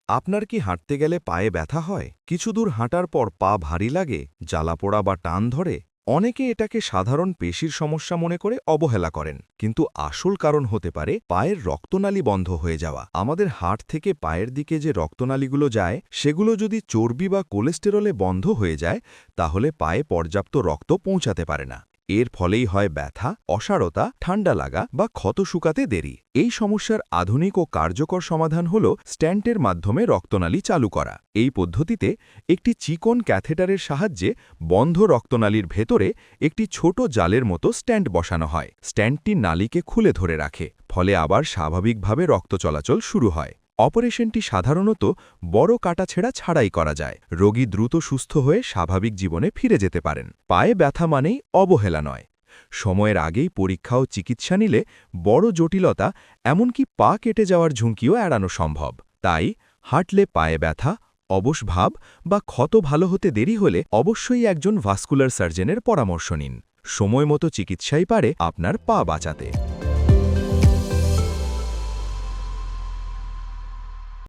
আপনার কি হাঁটতে গেলে পায়ে ব্যথা হয়? কিছু দূর হাঁটার পর পা ভারী লাগে, জ্বালাপোড়া বা টান ধরে? অনেকে এটাকে সাধারণ পেশির সমস্যা মনে করে অবহেলা করেন, কিন্তু আসল কারণ হতে পারে পায়ের রক্তনালী বন্ধ হয়ে যাওয়া। আমাদের হাড় থেকে পায়ের দিকে যে রক্তনালীগুলো যায়, সেগুলো যদি চর্বি বা কোলেস্টেরলে বন্ধ হয়ে যায়, তাহলে পায়ে পর্যাপ্ত রক্ত পৌঁছাতে পারে না। এর ফলেই হয় ব্যথা, অসাড়তা, ঠান্ডা লাগা বা ক্ষত শুকাতে দেরি। এই সমস্যার আধুনিক ও কার্যকর সমাধান হল স্ট্যান্টের মাধ্যমে রক্তনালী চালু করা। এই পদ্ধতিতে একটি চিকন ক্যাথেটারের সাহায্যে বন্ধ রক্তনালীর ভেতরে একটি ছোট জালের মতো স্ট্যান্ড বসানো হয়। স্ট্যান্ডটি নালীকে খুলে ধরে রাখে, ফলে আবার স্বাভাবিকভাবে রক্ত চলাচল শুরু হয়। অপারেশনটি সাধারণত বড় কাটাছেঁড়া ছাড়াই করা যায়। রোগী দ্রুত সুস্থ হয়ে স্বাভাবিক জীবনে ফিরে যেতে পারেন। পায়ে ব্যথা মানেই অবহেলা নয়। সময়ের আগেই পরীক্ষা ও চিকিৎসা নিলে বড় জটিলতা, এমনকি পা কেটে যাওয়ার ঝুঁকিও এড়ানো সম্ভব। তাই হাঁটলে পায়ে ব্যথা, অবশ ভাব বা ক্ষত ভালো হতে দেরি হলে অবশ্যই একজন ভাস্কুলার সার্জনের পরামর্শ নিন। সময়মতো চিকিৎসাই পারে আপনার পা বাঁচাতে।